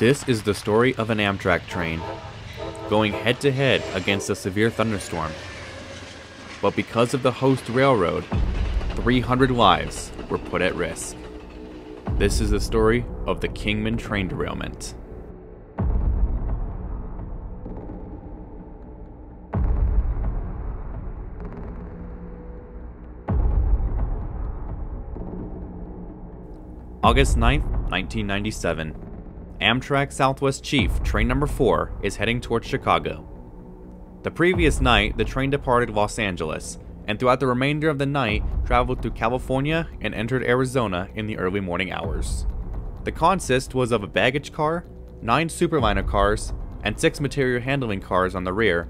This is the story of an Amtrak train going head-to-head against a severe thunderstorm. But because of the host railroad, 300 lives were put at risk. This is the story of the Kingman train derailment. August 9th, 1997. Amtrak Southwest Chief Train Number 4 is heading towards Chicago. The previous night, the train departed Los Angeles, and throughout the remainder of the night, traveled through California and entered Arizona in the early morning hours. The consist was of a baggage car, 9 Superliner cars, and 6 material handling cars on the rear,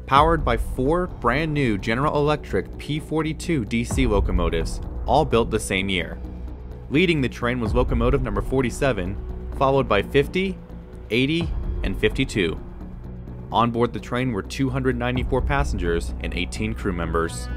powered by 4 brand new General Electric P42 DC locomotives, all built the same year. Leading the train was locomotive number 47, followed by 50, 80, and 52. On board the train were 294 passengers and 18 crew members.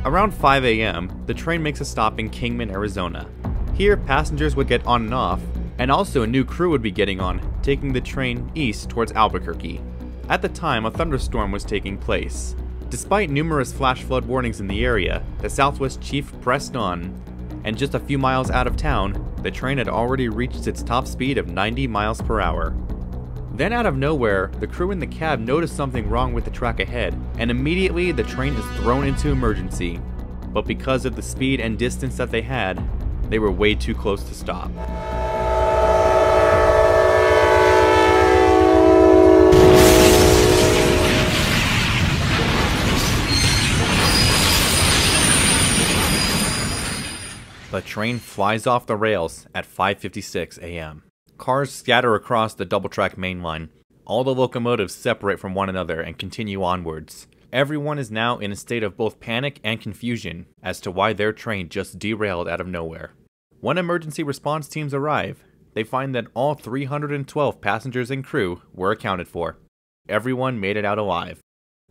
Around 5 a.m., the train makes a stop in Kingman, Arizona. Here, passengers would get on and off, and also a new crew would be getting on, taking the train east towards Albuquerque. At the time, a thunderstorm was taking place. Despite numerous flash flood warnings in the area, the Southwest Chief pressed on, and just a few miles out of town, the train had already reached its top speed of 90 miles per hour. Then out of nowhere, the crew in the cab noticed something wrong with the track ahead, and immediately the train is thrown into emergency. But because of the speed and distance that they had, they were way too close to stop. The train flies off the rails at 5:56 a.m. Cars scatter across the double-track main line. All the locomotives separate from one another and continue onwards. Everyone is now in a state of both panic and confusion as to why their train just derailed out of nowhere. When emergency response teams arrive, they find that all 312 passengers and crew were accounted for. Everyone made it out alive.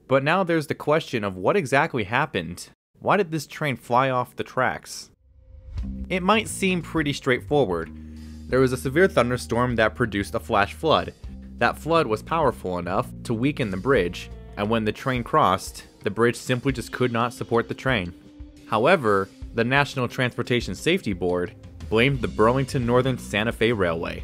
But now there's the question of what exactly happened. Why did this train fly off the tracks? It might seem pretty straightforward. There was a severe thunderstorm that produced a flash flood. That flood was powerful enough to weaken the bridge, and when the train crossed, the bridge simply just could not support the train. However, the National Transportation Safety Board blamed the Burlington Northern Santa Fe Railway.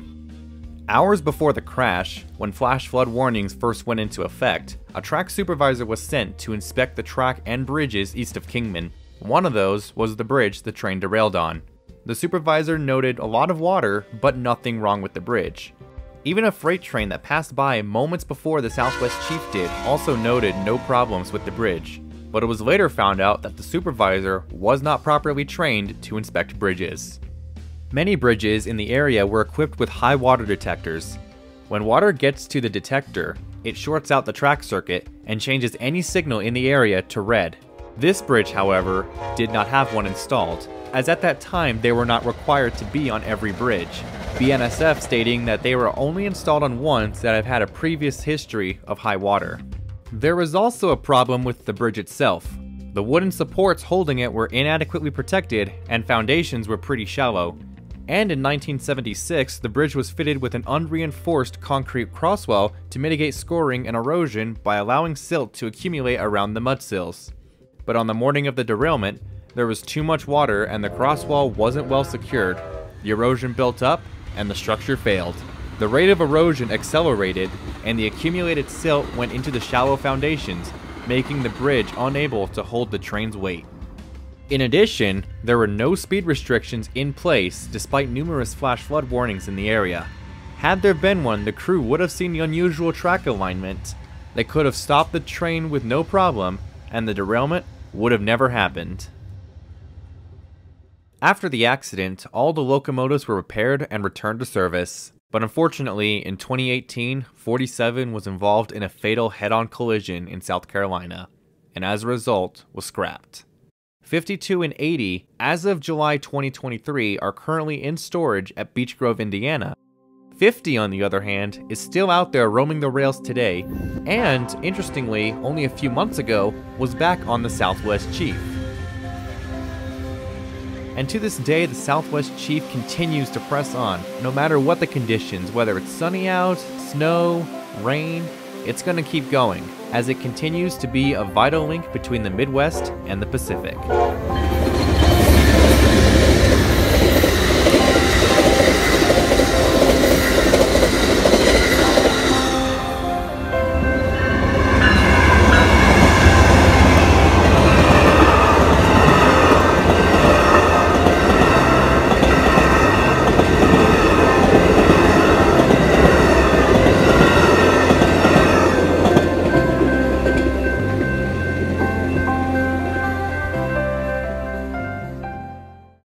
Hours before the crash, when flash flood warnings first went into effect, a track supervisor was sent to inspect the track and bridges east of Kingman. One of those was the bridge the train derailed on. The supervisor noted a lot of water, but nothing wrong with the bridge. Even a freight train that passed by moments before the Southwest Chief did also noted no problems with the bridge. But it was later found out that the supervisor was not properly trained to inspect bridges. Many bridges in the area were equipped with high water detectors. When water gets to the detector, it shorts out the track circuit and changes any signal in the area to red. This bridge, however, did not have one installed, as at that time they were not required to be on every bridge, BNSF stating that they were only installed on ones that have had a previous history of high water. There was also a problem with the bridge itself. The wooden supports holding it were inadequately protected and foundations were pretty shallow. And in 1976, the bridge was fitted with an unreinforced concrete crosswell to mitigate scoring and erosion by allowing silt to accumulate around the mudsills. But on the morning of the derailment, there was too much water and the crosswall wasn't well secured. The erosion built up and the structure failed. The rate of erosion accelerated and the accumulated silt went into the shallow foundations, making the bridge unable to hold the train's weight. In addition, there were no speed restrictions in place despite numerous flash flood warnings in the area. Had there been one, the crew would have seen the unusual track alignment. They could have stopped the train with no problem, and the derailment would have never happened. After the accident, all the locomotives were repaired and returned to service. But unfortunately, in 2018, 47 was involved in a fatal head-on collision in South Carolina, and as a result, was scrapped. 52 and 80, as of July 2023, are currently in storage at Beech Grove, Indiana. 50, on the other hand, is still out there roaming the rails today, and, interestingly, only a few months ago, was back on the Southwest Chief. And to this day, the Southwest Chief continues to press on, no matter what the conditions, whether it's sunny out, snow, rain, it's going to keep going, as it continues to be a vital link between the Midwest and the Pacific.